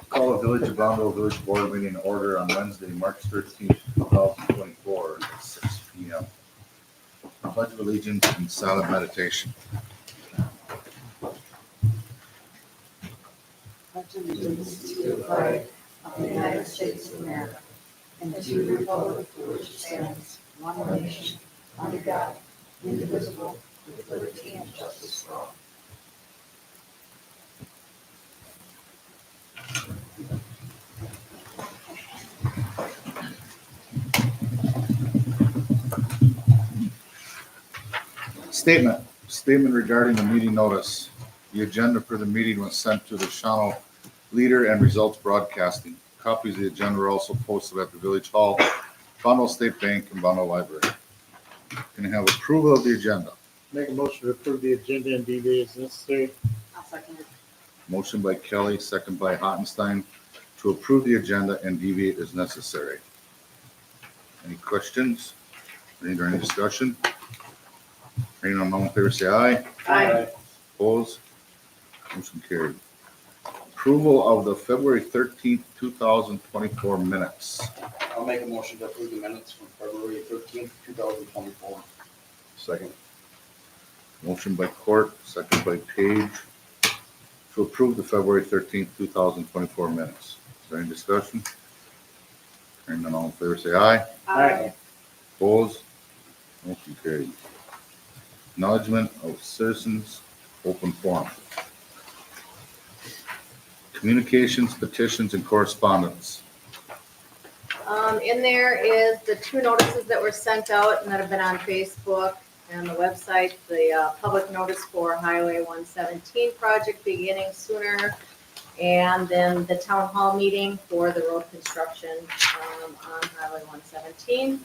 Call the Village of Bonneville Village Board meeting in order on Wednesday, March 13th, 2024, at 6 p.m. Pledge of allegiance and silent meditation. Pledge allegiance to the flag of the United States of America and to the republic for which it stands, one nation, under God, indivisible, with liberty and justice for all. Statement regarding the meeting notice. The agenda for the meeting was sent to the Shawano Leader and Results Broadcasting. Copies of the agenda are also posted at the Village Hall, Bonneville State Bank, and Bonneville Library. Can I have approval of the agenda? Make a motion to approve the agenda and deviate as necessary. I'll second it. Motion by Kelly, second by Hottenstein, to approve the agenda and deviate as necessary. Any questions? Any discussion? Hearing none, all in favor, say aye. Aye. Opposed? Motion carried. Approval of the February 13th, 2024 minutes. I'll make a motion to approve the minutes from February 13th, 2024. Second. Motion by Court, second by Page, to approve the February 13th, 2024 minutes. Is there any discussion? Hearing none, all in favor, say aye. Aye. Opposed? Motion carried. Acknowledgement of citizens, open forum. Communications, petitions, and correspondence. In there is the two notices that were sent out and that have been on Facebook and the website, the public notice for Highway 117 project beginning sooner, and then the town hall meeting for the road construction on Highway 117.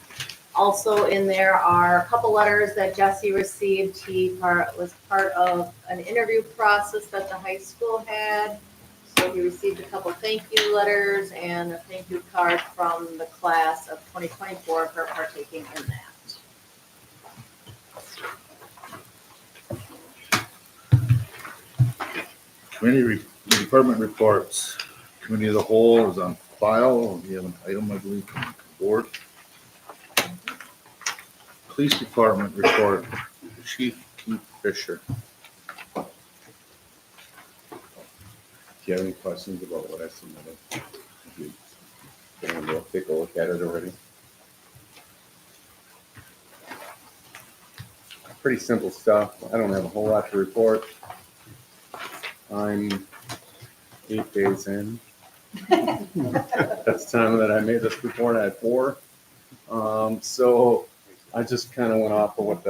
Also in there are a couple letters that Jesse received. He was part of an interview process that the high school had. So he received a couple thank you letters and a thank you card from the class of 2024 for partaking in that. Department reports. Committee of the whole is on file. We have an item, I believe, from the board. Police Department report, Chief Keith Fisher. Do you have any questions about what I submitted? If you want to take a look at it already. Pretty simple stuff. I don't have a whole lot to report. I'm 8 days in. That's the time that I made this report. I had 4. So I just kind of went off of what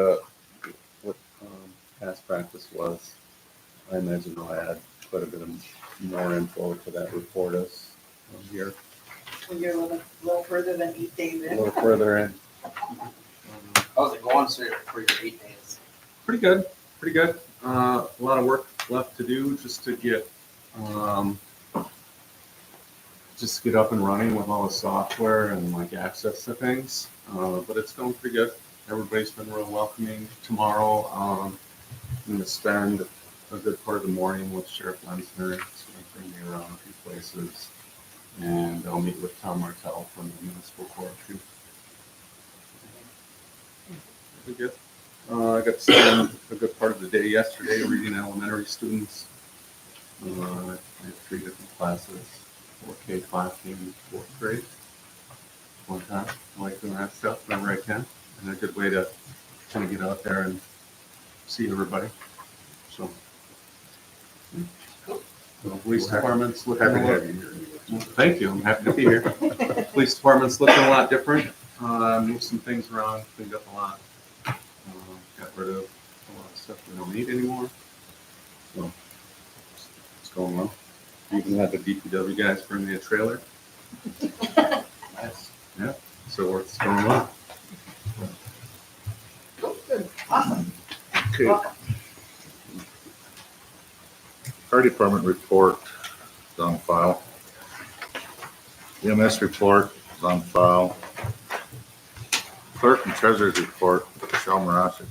past practice was. I imagine I'll add quite a bit of more info to that report as here. When you're a little further than 8 days A in. little further in. How's it going, sir, for your 8 days? Pretty good, pretty good. A lot of work left to do just to get up and running with all the software and like access to things. But it's going pretty good. Everybody's been real welcoming. Tomorrow, I'm going to spend a good part of the morning with Sheriff Lenzner. He's going to bring me around a few places, and I'll meet with Tom Martell from the municipal court too. Pretty good. I got to spend a good part of the day yesterday reading elementary students. I had 3 different classes, 4K, 5K, and 4th grade. One time, I like doing that stuff whenever I can, and a good way to kind of get out there and see everybody. So, the police department's looking Happy a to lot. have you here. Thank you. I'm happy to be here. Police department's looking a lot different. Moved some things around, cleaned up a lot. Got rid of a lot of stuff we don't need anymore. So it's going well. Even had the DPW guys bring me a trailer. Nice. Yeah. So it's going well. Good. Awesome. Okay. Fire Department report is on file. EMS report is on file. Clerk and Treasurer's report, Michelle Marasek.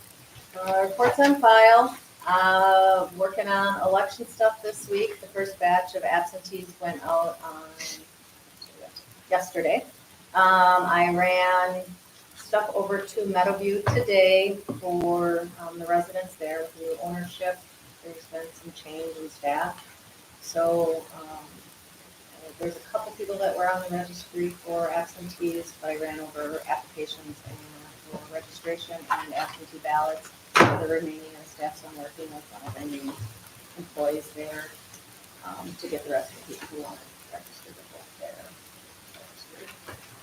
Reports on file. Working on election stuff this week. The first batch of absentees went out on yesterday. I ran stuff over to Meadowview today for the residents there with new ownership. There's been some change in staff. So there's a couple people that were on the registry for absentees, but I ran over applications and for registration and absentee ballots. The remaining of the staff, so I'm working with one of our new employees there to get the rest of the people who want to register to vote there.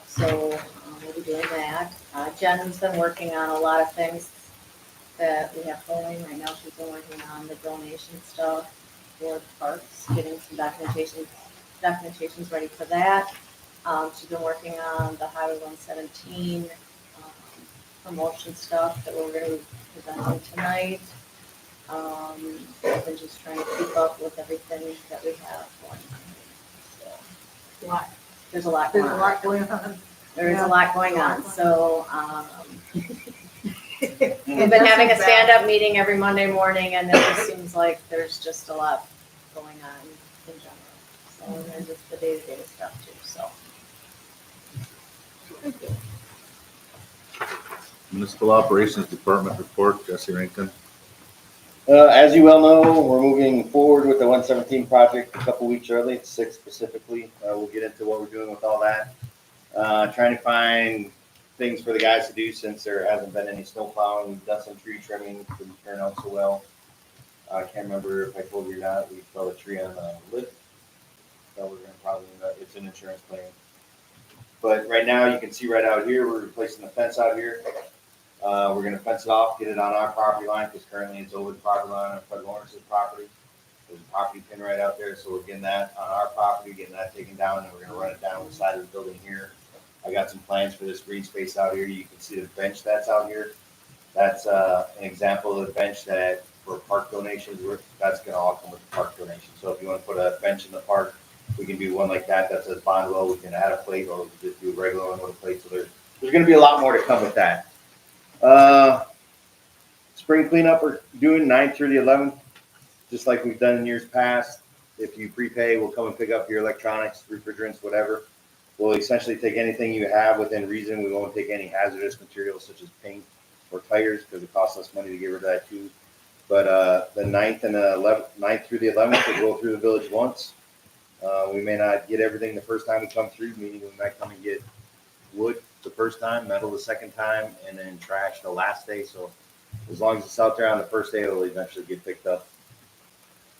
So we'll be doing that. Jen's been working on a lot of things that we have going right now. She's been working on the donation stuff for the parks, getting some documentations ready for that. She's been working on the Highway 117 promotion stuff that we're going to be presenting tonight. I've been just trying to keep up with everything that we have going on. So, there's a lot going There's on. a lot going on. There is Yeah. a lot going on. So we've been having a stand-up meeting every Monday morning, and it just seems like there's just a lot going on in general. So there's just the day-to-day stuff too. So. Municipal Operations Department report, Jesse Rankin. As you well know, we're moving forward with the 117 project a couple weeks early, 6 specifically. We'll get into what we're doing with all that. Trying to find things for the guys to do since there hasn't been any snow plowing. We've done some tree trimming, didn't turn out so well. I can't remember if I told you or not, we fell a tree on a lift. So we're gonna probably, it's an insurance claim. But right now, you can see right out here, we're replacing the fence out here. We're gonna fence it off, get it on our property line, because currently it's over the property line on Fred Lawrence's property. There's a property pin right out there, so we're getting that on our property, getting that taken down, and we're gonna run it down the side of the building here. I got some plans for this green space out here. You can see the bench that's out here. That's an example of the bench that for park donations, that's gonna all come with the park donation. So if you wanna put a bench in the park, we can do one like that says Bondwell. We can add a plate, or we can just do a regular one with a plate. So there's gonna be a lot more to come with that. Spring cleanup we're doing 9th through the 11th, just like we've done in years past. If you prepay, we'll come and pick up your electronics, refrigerants, whatever. We'll essentially take anything you have within reason. We won't take any hazardous materials such as paint or tires because it costs us money to get rid of that too. But the 9th and the 9th through the 11th, we'll go through the village once. We may not get everything the first time we come through, meaning we might come and get wood the first time, metal the second time, and then trash the last day. So as long as it's out there on the first day, it'll eventually get picked up.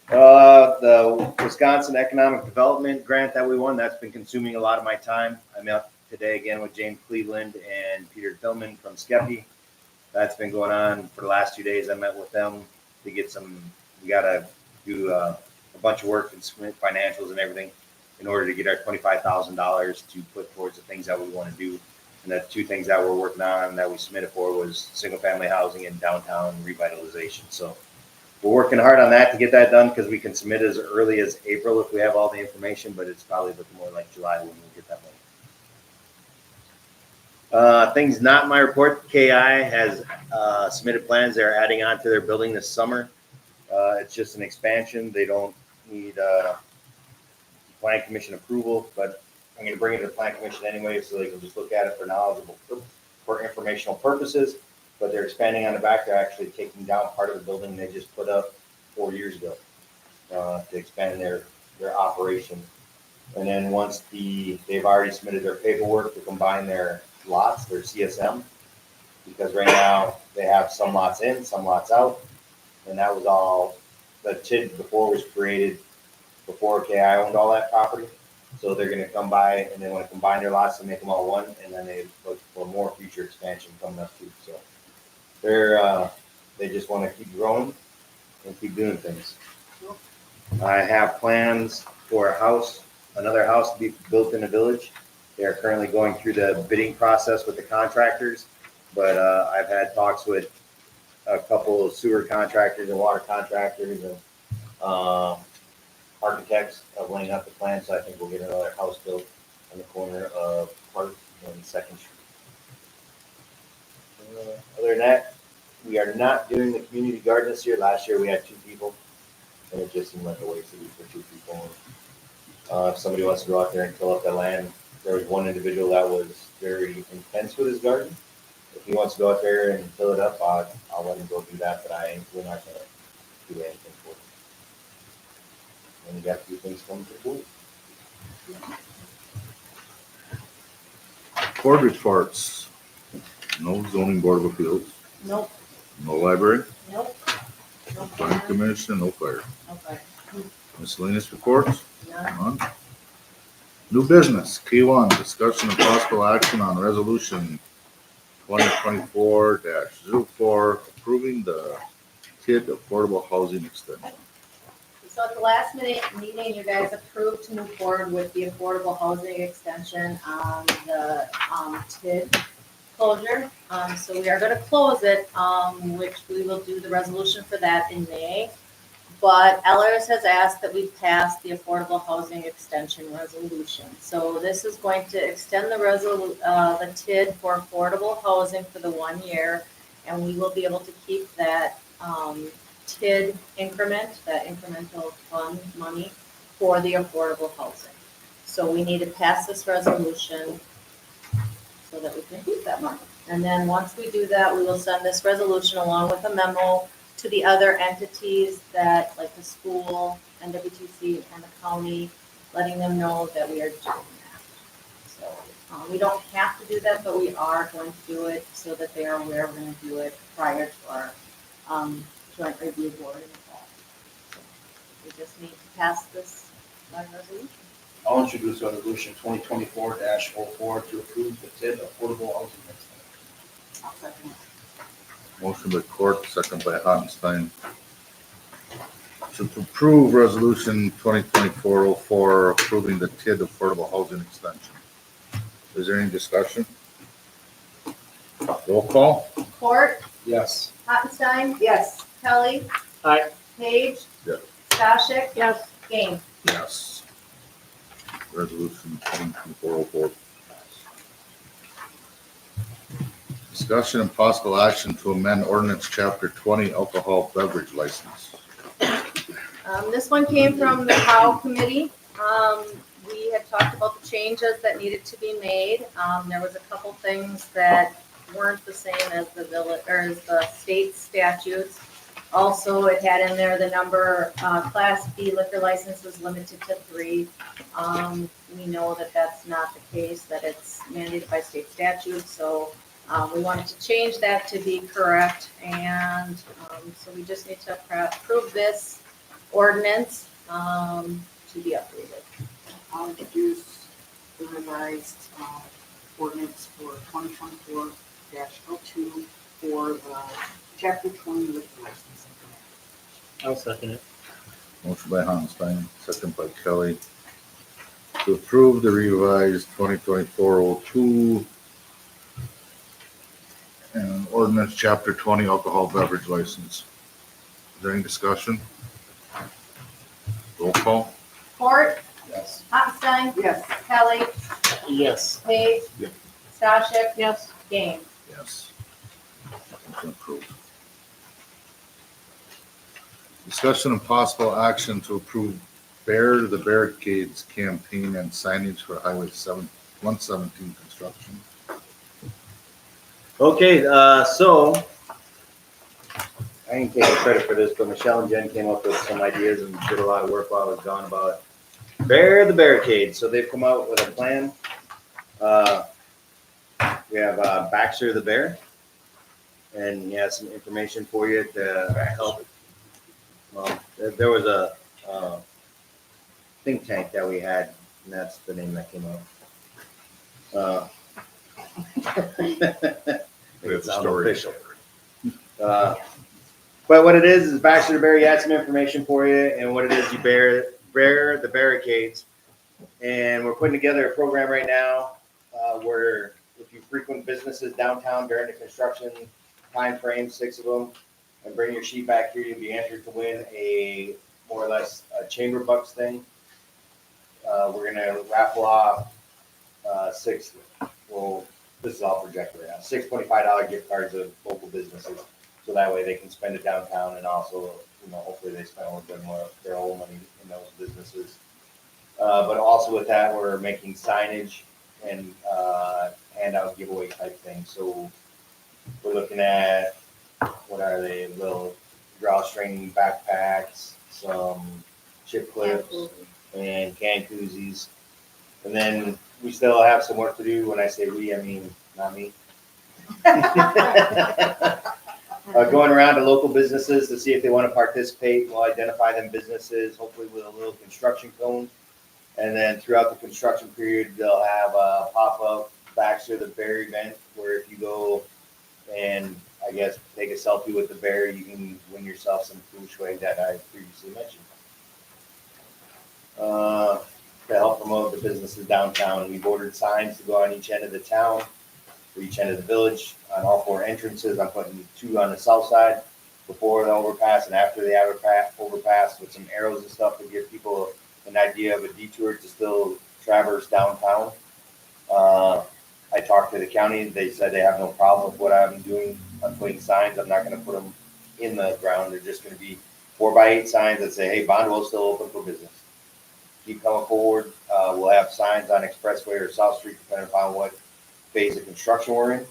The Wisconsin Economic Development Grant that we won, that's been consuming a lot of my time. I met today again with James Cleveland and Peter Tillman from Skeppy. That's been going on for the last 2 days. I met with them to get we got to do a bunch of work and submit financials and everything in order to get our $25,000 to put towards the things that we want to do. And the 2 things that we're working on that we submitted for was single family housing and downtown revitalization. So we're working hard on that to get that done because we can submit as early as April if we have all the information, but it's probably looking more like July when we get that money. Things not in my report. KI has submitted plans. They're adding on to their building this summer. It's just an expansion. They don't need plan commission approval, but I'm going to bring it to the plan commission anyway, so they can just look at it for informational purposes. But they're expanding on the back. They're actually taking down part of the building they just put up 4 years ago to expand their operation. And then once they've already submitted their paperwork to combine their lots, their CSM, because right now they have some lots in, some lots out, and that was all the TID before was created before KI owned all that property. So they're going to come by and they want to combine their lots and make them all one, and then they look for more future expansion coming up too. So they just want to keep growing and keep doing things. I have plans for another house to be built in the village. They are currently going through the bidding process with the contractors, but I've had talks with a couple of sewer contractors and water contractors and architects of laying out the plan, so I think we'll get another house built on the corner of Park and 2nd Street. Other than that, We are not doing the community garden this year. Last year we had 2 people, and it just seemed like a waste of week for 2 people. If somebody wants to go out there and fill up the land, there was one individual that was very intense with his garden. If he wants to go out there and fill it up, I'll let him go do that, but we're not gonna do anything for him. And we got a few things coming to the board. Board reports. No zoning board of appeals, Nope, no library, nope. No planning commission, no fire. Okay. Miscellaneous reports, None. none. New business, K1, discussion of possible action on resolution 2024-04, approving the TID affordable housing extension. So at the last minute meeting, you guys approved to move forward with the affordable housing extension on the TID closure. So we are gonna close it, which we will do the resolution for that in May. But Ellers has asked that we pass the affordable housing extension resolution. So this is going to extend the the TID for affordable housing for the 1 year. And we will be able to keep that, TID increment, that incremental fund money for the affordable housing. So we need to pass this resolution so that we can keep that money. And then once we do that, we will send this resolution along with a memo to the other entities that, like the school, NWTC, and the county, letting them know that we are doing that. So we don't have to do that, but we are going to do it so that they are aware we're going to do it prior to our joint review board in the fall. So we just need to pass this resolution. I'll introduce resolution 2024-04 to approve the TID affordable housing extension. I'll second it. Motion by Court, second by Hartenstein. To approve resolution 2024-04, approving the TID affordable housing extension. Is there any discussion? Roll call? Court, Yes. Hottenstein, Yes. Kelly. Aye. Page. Yes. Stashik. Yes. Game. Yes. Resolution 2024-04. Discussion and possible action to amend ordinance chapter 20 alcohol beverage license. This one came from the POW committee. We had talked about the changes that needed to be made. There was a couple things that weren't the same as the village, or as the state statutes. Also, it had in there the number, Class B liquor licenses limited to 3. We know that that's not the case, that it's mandated by state statute, so we wanted to change that to be correct, and so we just need to approve this ordinance to be updated. I'll introduce the revised ordinance for 2024-02 for the chapter 20 liquor licensing. I'll second it. Motion by Hartenstein, second by Kelly. To approve the revised 2024-02 and ordinance chapter 20 alcohol beverage license. Is there any discussion? Roll call? Court, Yes. Hottenstein, Yes. Kelly, Yes. Page. Yep. Stashik. Yes. Game. Yes. Motion approved. Discussion and possible action to approve Bear the Barricades campaign and signage for Highway 117 construction. Okay, so I can take credit for this, but Michelle and Jen came up with some ideas and did a lot of work while I was gone about Bear the Barricade. So they've come out with a plan. We have Baxter the Bear, and he has some information for you to help. There was a think tank that we had, and that's the name that came up. It's unofficial. But what it is Baxter the Bear, he had some information for you, and what it is, you bear the barricades. And we're putting together a program right now where if you frequent businesses downtown during the construction time frame, 6 of them, and bring your sheet back here, you'll be entered to win a more or less a chamber bucks thing. We're gonna raffle off 6. Well, this is all projected right now. 6 $25 gift cards of local businesses. So that way they can spend it downtown and also, hopefully they spend a little bit more of their own money in those businesses. But also with that, we're making signage and handout giveaway type things. So we're looking at, what are they, little drawstring backpacks, some chip clips, and can koozies. And then we still have some work to do. When I say we, I mean not me. Going around to local businesses to see if they want to participate. We'll identify them businesses, hopefully with a little construction cone. And then throughout the construction period, they'll have a pop-up Baxter the Bear event where if you go and I guess take a selfie with the bear, you can win yourself some feng shui that I previously mentioned. To help promote the businesses downtown, we've ordered signs to go on each end of the town, for each end of the village, on all 4 entrances. I'm putting 2 on the south side before the overpass and after the overpass with some arrows and stuff to give people an idea of a detour to still traverse downtown. I talked to the county. They said they have no problem with what I'm doing. I'm putting signs. I'm not going to put them in the ground. They're just going to be 4x8 signs that say, hey, Bondwell's still open for business. Keep coming forward. We'll have signs on Expressway or South Street, depending upon what phase of construction we're in.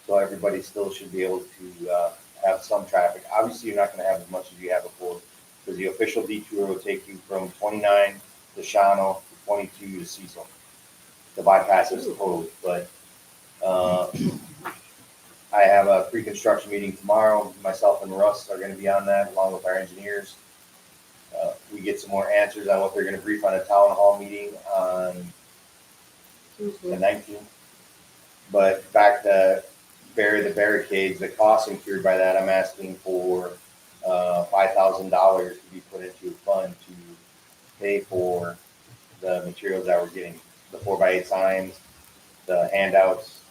So everybody still should be able to have some traffic. Obviously, you're not going to have as much as you had before, because the official detour will take you from 29 to Shawano, to 22 to Cecil. The bypass is totally, but I have a pre-construction meeting tomorrow. Myself and Russ are going to be on that, along with our engineers. We get some more answers on what they're going to brief on a town hall meeting on the 19th. But back to bury the barricades, the cost incurred by that, I'm asking for $5,000 to be put into a fund to pay for the materials that we're getting, the 4x8 signs, the handouts.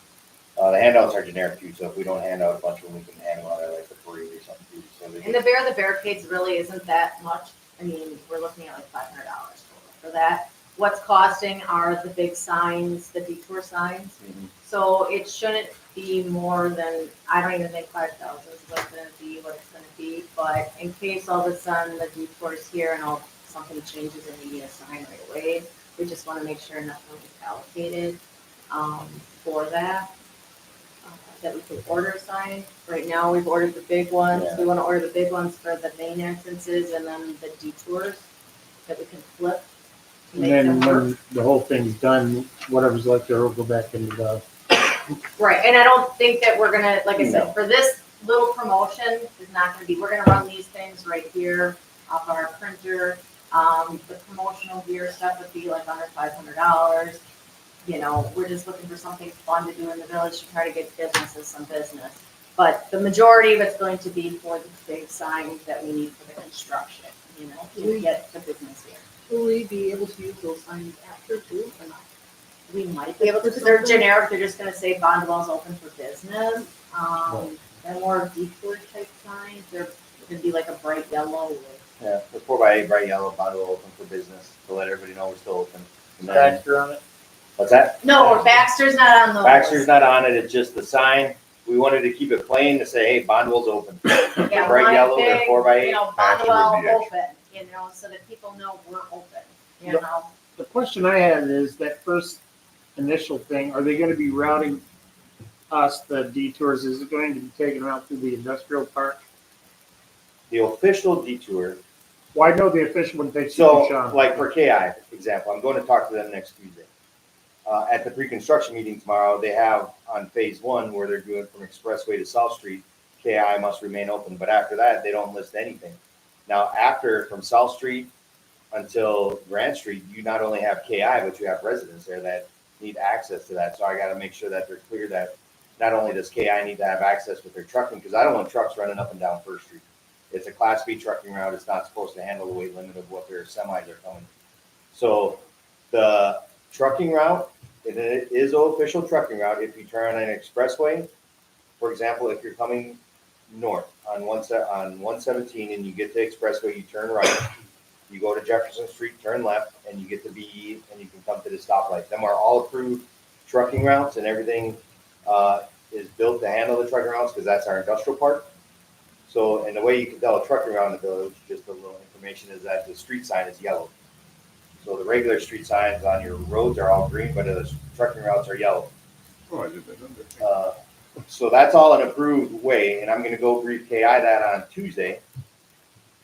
The handouts are generic too, so if we don't hand out a bunch of them, we can hand them out at like the parade or something too. So And the barricades really isn't that much. I mean, we're looking at like $500 total for that. What's costing are the big signs, the detour signs. So it shouldn't be more than, I don't even think 5,000 is what's going to be what it's going to be. But in case all of a sudden the detour's here and something changes and we need a sign right away, we just want to make sure nothing is allocated for that. That we can order a sign. Right now, we've ordered the big ones. Yeah. We want to order the big ones for the main entrances and then the detours that we can flip. to And make then them work. when the whole thing's done, whatever's left there will go back into the. Right, and I don't think that we're gonna, like I No. said, for this little promotion, is not gonna be, we're gonna run these things right here off our printer. The promotional gear stuff would be like under $500. You know, we're just looking for something fun to do in the village to try to get businesses some business. But the majority of it's going to be for the big signs that we need for the construction, you know, to get the business here. Will we be able to use those signs after too, or not? We might be able to, because they're generic, they're just gonna say Bondwell's open for business. They're more detour type signs, they're gonna be like a bright yellow with. Yeah, the 4x8 bright yellow bottle open for business to let everybody know we're still open. And then- Baxter on it. What's that? No, Baxter's not on those. Baxter's not on it. It's just the sign. We wanted to keep it plain to say, hey, Bondwell's open. Yeah, bright one yellow, they're big, 4x8. You know, Baxter would Bondwell be extra. open, you know, so that people know we're open, you Yep. know. The question I had is that first initial thing, are they gonna be routing us the detours? Is it going to be taken out through the industrial park? The official detour. Well, I know the official one takes you So, to Sean. like for KI, example, I'm going to talk to them next Tuesday. At the pre-construction meeting tomorrow, they have on phase 1 where they're doing from Expressway to South Street, KI must remain open. But after that, they don't list anything. Now, after from South Street until Grand Street, you not only have KI, but you have residents there that need access to that. So I got to make sure that they're clear that not only does KI need to have access with their trucking, because I don't want trucks running up and down First Street. It's a Class B trucking route. It's not supposed to handle the weight limit of what their semis are coming. So the trucking route, and it is an official trucking route. If you turn on an expressway, for example, if you're coming north on 117 and you get to expressway, you turn right, you go to Jefferson Street, turn left, and you get to BE, and you can come to the stoplight. Them are all approved trucking routes, and everything is built to handle the trucking routes because that's our industrial park. So, and the way you can tell a truck around the village, just a little information, is that the street sign is yellow. So the regular street signs on your roads are all green, but the trucking routes are yellow. Oh, I did that under. So that's all an approved way, and I'm gonna go brief KI that on Tuesday.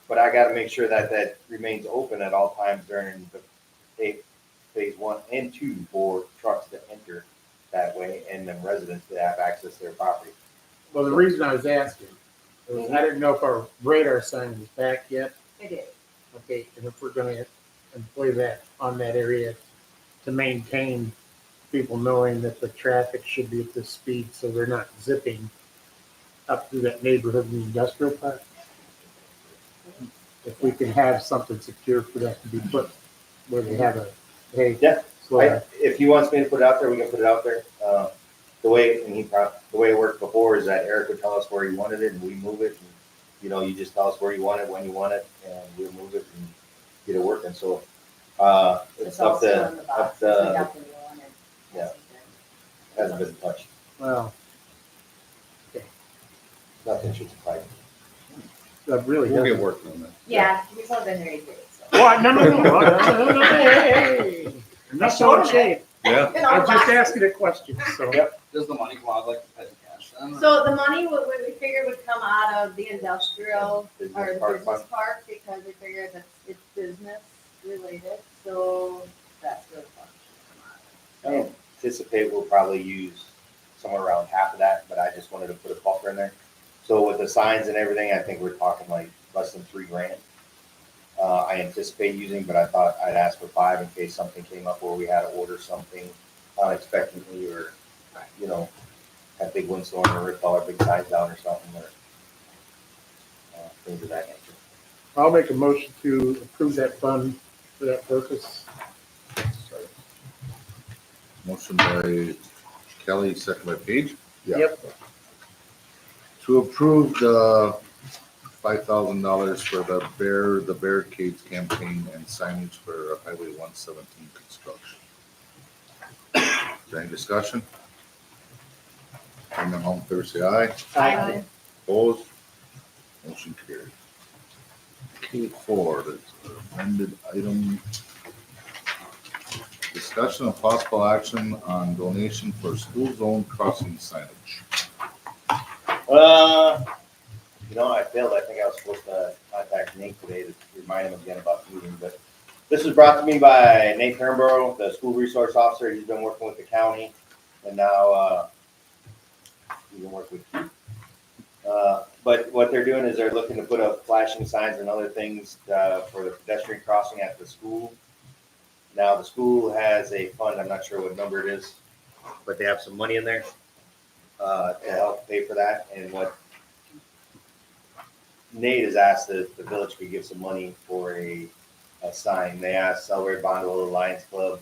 But I gotta make sure that that remains open at all times during the phase 1 and 2 for trucks to enter that way and then residents to have access to their property. Well, the reason I was asking, was I didn't know if our radar sign was back yet. It is. Okay, and if we're gonna employ that on that area to maintain people knowing that the traffic should be at this speed, so they're not zipping up through that neighborhood in the industrial park. If we can have something secure for that to be put, where they have a, hey. Yeah, slow down. If he wants me to put it out there, we can put it out there. The way it worked before is that Eric would tell us where he wanted it and we move it. And, you know, you just tell us where you want it, when you want it, and we'll move it and get it working. So, it's up also to, in the up box. We to, got the new one and Yeah. hasn't been touched. Well, Nothing should surprise that really We'll get doesn't. working on that. Yeah, he's all been very good, so. Well, no, hey, not showing shade. Yeah. In I our was just box. asking a question, so. Yep. Does the money go out like the petty cash then? So the money, what we figured would come out of the industrial it. or Business the park business fund. park, because we figured that it's business related, so that's where the funds should I come out. don't anticipate we'll probably use somewhere around half of that, but I just wanted to put a buffer in there. So with the signs and everything, I think we're talking like less than $3,000. I anticipate using, but I thought I'd ask for 5 in case something came up where we had to order something unexpectedly or, you know, have big windstorm or rip all our big signs down or something or things of that nature. I'll make a motion to approve that fund for that purpose. Motion by Kelly, second by Page. Yep, To approve the $5,000 for the barricades campaign and signage for Highway 117 construction. Is there any discussion? Hearing none, all in favor, say aye. Aye. Opposed? Motion carried. K4, that's amended item. Discussion of possible action on donation for school zone crossing signage. You know, I failed. I think I was supposed to contact Nate today to remind him again about the meeting, but this was brought to me by Nate Kernborough, the school resource officer. He's been working with the county, and now he's been working with Keith. But what they're doing is they're looking to put up flashing signs and other things for the pedestrian crossing at the school. Now, the school has a fund, I'm not sure what number it is, but they have some money in there to help pay for that. And what Nate has asked that the village could give some money for a sign. They asked Celebrate Bondwell, the Lions Club.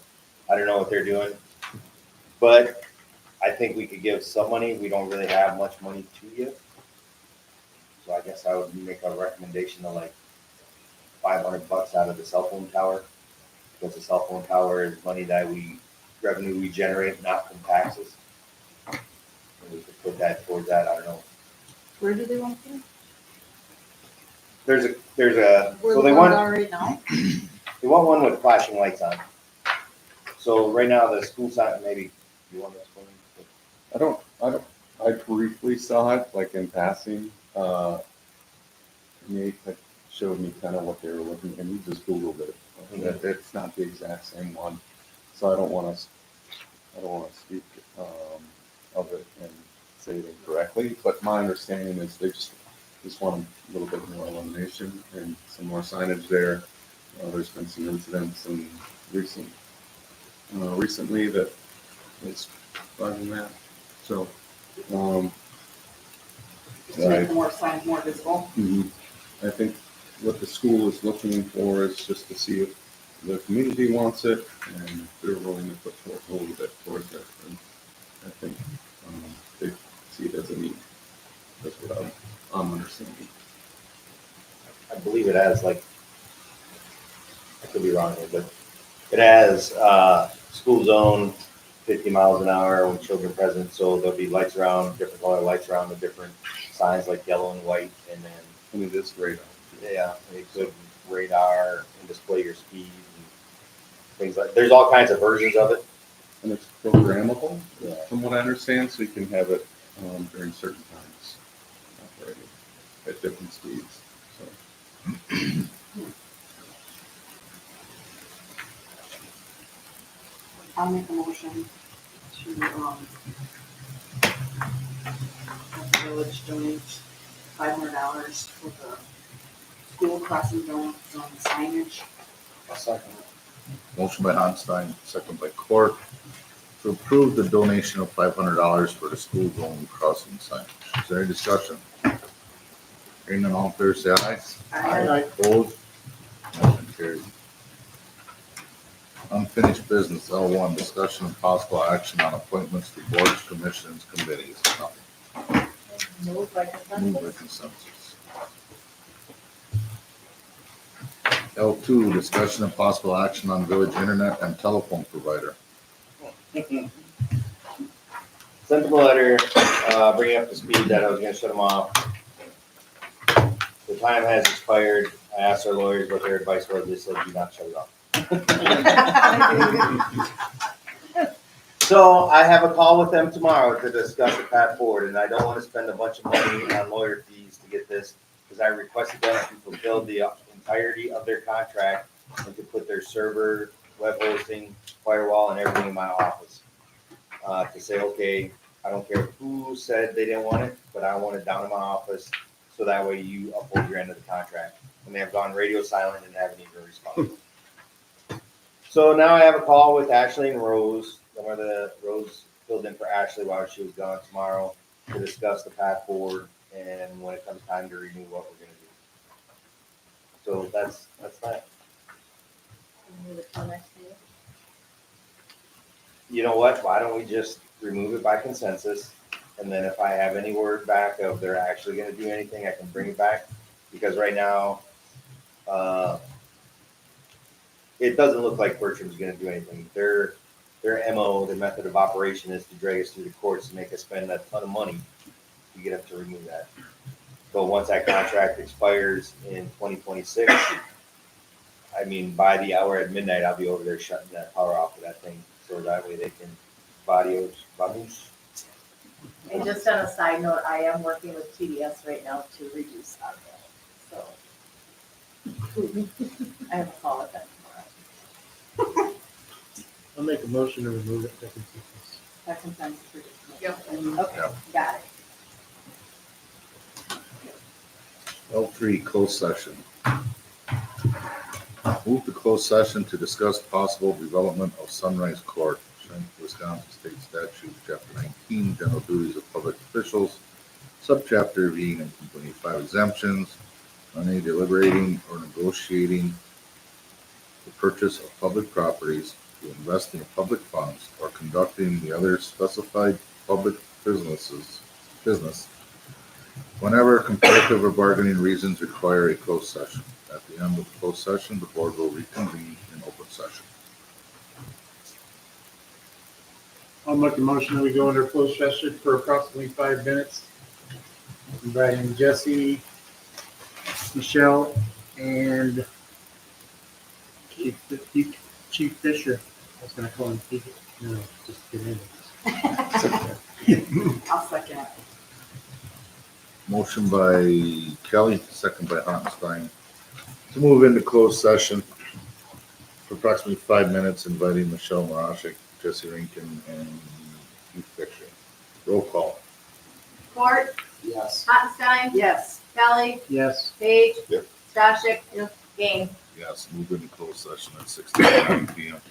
I don't know what they're doing, but I think we could give some money. We don't really have much money to give. So I guess I would make a recommendation of like $500 out of the cell phone tower. Because the cell phone tower is money that revenue we generate, not from taxes. And we could put that towards that, I don't know. Where do they want to? There's a, Where so the they ones want, are right now? they want one with flashing lights on. So right now, the school sign, maybe, you want to explain? I briefly saw it, like in passing. Nate had showed me kind of what they were looking, and we just Googled it. It's not the exact same one, so I don't want to speak of it and say it incorrectly. But my understanding is they just want a little bit more illumination and some more signage there. There's been some incidents and recently that is causing that. So, To make the more signs more visible. I think what the school is looking for is just to see if the community wants it and they're willing to put forth a little bit towards it. And I think they see it as a need. That's what I'm understanding. I believe it has like, I could be wrong here, but it has school zone, 50 miles an hour with children present. So there'll be lights around, different color lights around the different signs like yellow and white, and then, And it is radar. yeah, it could radar and display your speed and things like, there's all kinds of versions of it. And it's programmable, Yeah. from what I understand, so you can have it during certain times operating at different speeds. So I'll make a motion to, have the village donate $500 for the school crossing zone signage. I'll second it. Motion by Hanstein, second by Court, to approve the donation of $500 for the school zone crossing signage. Is there any discussion? Hearing none, all in favor, say aye. Aye. Opposed? Motion carried. Unfinished business, L1, discussion and possible action on appointments to boards, commissions, committees. Nothing. Moved by Moved by consensus. consensus. L2, discussion and possible action on village internet and telephone provider. Sent them a letter, bringing up the speed that I was gonna shut them off. The time has expired. I asked our lawyers what their advice was. They said, do not shut it off. So I have a call with them tomorrow to discuss the path forward, and I don't want to spend a bunch of money on lawyer fees to get this, because I requested them to fulfill the entirety of their contract and to put their server, web hosting, firewall, and everything in my office. To say, okay, I don't care who said they didn't want it, but I want it down in my office, so that way you uphold your end of the contract. And they have gone radio silent and haven't even responded. So now I have a call with Ashley and Rose. One of the Rose filled in for Ashley while she was gone tomorrow to discuss the path forward and when it comes time to renew what we're gonna do. So that's that. Move it till next meeting. You know what? Why don't we just remove it by consensus? And then if I have any word back of they're actually gonna do anything, I can bring it back. Because right now, it doesn't look like Bertram's gonna do anything. Their MO, their method of operation is to drag us through the courts and make us spend a ton of money to get them to renew that. But once that contract expires in 2026, I mean, by the hour at midnight, I'll be over there shutting that power off of that thing, so that way they can vamos. And just on a side note, I am working with TDS right now to reduce our bill, so. I have a call with them tomorrow. I'll make a motion to remove it by consensus. That consensus for this. Yep. Okay. Okay, got it. L3, closed session. Move to closed session to discuss possible development of Sunrise Court, Wisconsin State Statute, Chapter 19, General Duties of Public Officials, Subchapter V, and Company 5 exemptions, on any deliberating or negotiating the purchase of public properties, to invest in public funds, or conducting the other specified public business, whenever competitive or bargaining reasons require a closed session. At the end of the closed session, the board will reconvene in open session. I'll make a motion that we go under closed session for approximately 5 minutes. Inviting Jesse, Michelle, and Chief Fisher. I was gonna call him Pete. No, just kidding. I'll second it. Motion by Kelly, second by Hartenstein, to move into closed session for approximately 5 minutes, inviting Michelle Marashik, Jesse Rankin, and Keith Fisher. Roll call. Court, Yes. Hottenstein, Yes. Kelly, Yes. Page, Yep. Stashik, Gang. Yes, move into closed session at 6:09 PM.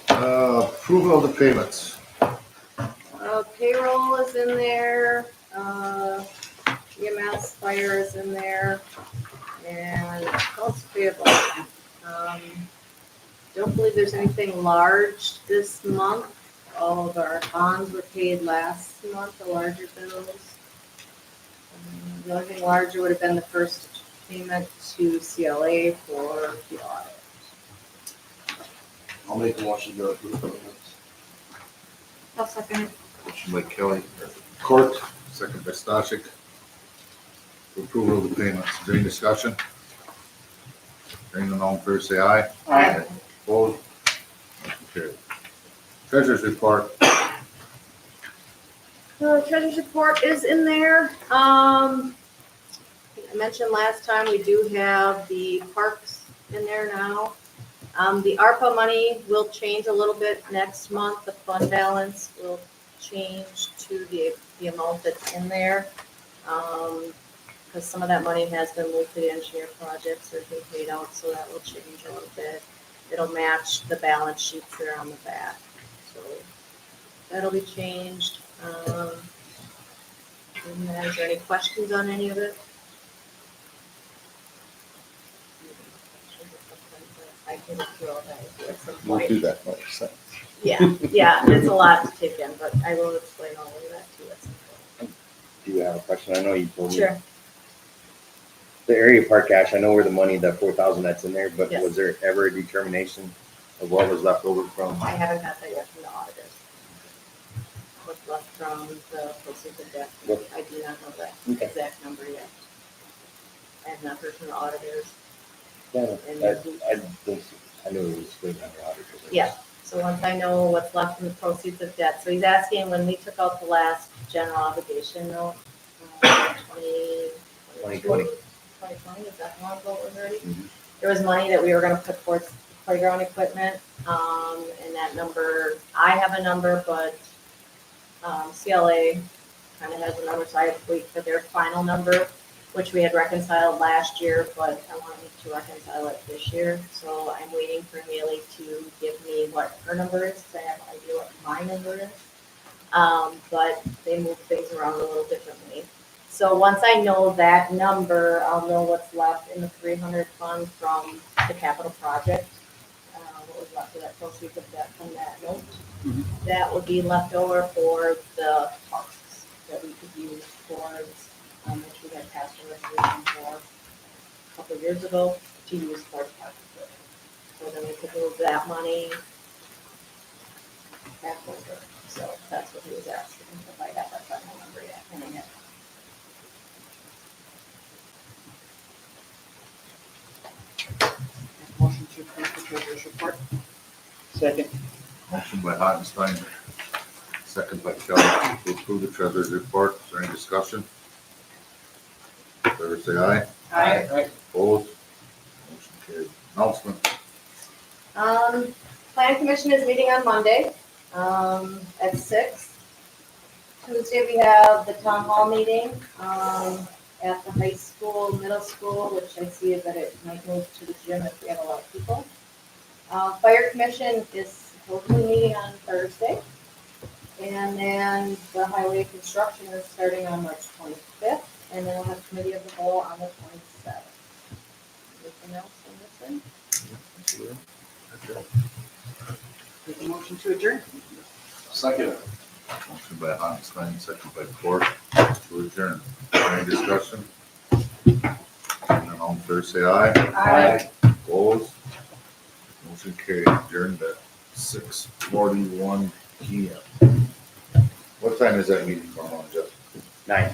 Approval of the payments. Payroll is in there, EMS fire is in there, and accounts payable. Don't believe there's anything large this month. All of our bonds were paid last month, the larger bills. The only thing larger would have been the first payment to CLA for the audit. I'll make a motion to approve the payments. I'll second it. Motion by Kelly, Court, second by Stachek. For approval of the payments. Is there any discussion? Hearing none, all in favor, say aye. Aye. Opposed? Motion carried. Treasurer's report. The treasurer's report is in there. I mentioned last time, we do have the parks in there now. The ARPA money will change a little bit next month. The fund balance will change to the amount that's in there. Because some of that money has been moved to the engineer projects or been paid out, so that will change a little bit. It'll match the balance sheets that are on the back. So that'll be changed. And then, is there any questions on any of it? I can throw that at some We'll point. do that next. Yeah, it's a lot to take in, but I will explain all of that to you at some point. Do you have a question? I know you told me. Sure. The area park cash, I know where the money, the 4,000 that's in there, but Yes. was there ever a determination of what was left over from? I haven't got that yet from the auditors. What's left from the proceeds of debt, What? I do not know that Okay. exact number yet. I have not heard from the auditors. Yeah, I knew it was good under auditors. Yeah, so once I know what's left from the proceeds of debt, so he's asking when we took out the last general obligation note, 2020. 2020, is that long ago it was already? Mhm. There was money that we were gonna put towards playground equipment, and that number, I have a number, but, CLA kind of has a number, so I have to wait for their final number, which we had reconciled last year, but I wanted to reconcile it this year, so I'm waiting for Haley to give me what her number is, so I have an idea what my number is. But they move things around a little differently. So once I know that number, I'll know what's left in the 300 fund from the capital project. What was left of that proceeds of debt from that note. That would be left over for the parks that we could use towards, which we had passed a resolution for a couple of years ago to use for park equipment. So then we could move that money back over. So that's what he was asking, if I have that final number yet, and I have. Motion to approve the treasurer's report. Second. Motion by Hartenstein, second by Kelly, to approve the treasurer's report. Is there any discussion? Favor say aye. Aye. Opposed? Motion carried. Announcement. Plan commission is meeting on Monday, at 6. Tuesday, we have the town hall meeting, at the high school, middle school, which I see that it might move to the gym if we have a lot of people. Fire commission is supposedly meeting on Thursday. And then the highway construction is starting on March 25th, and then we'll have committee of the whole on the 27th. Anything else on this one? Make a motion to adjourn. Second. Motion by Hartenstein, second by Court, to adjourn. Any discussion? And then all in favor say aye. Aye. Opposed? Motion carried. Adjourned at 6:41 PM. What time is that meeting going on, Jeff? 9.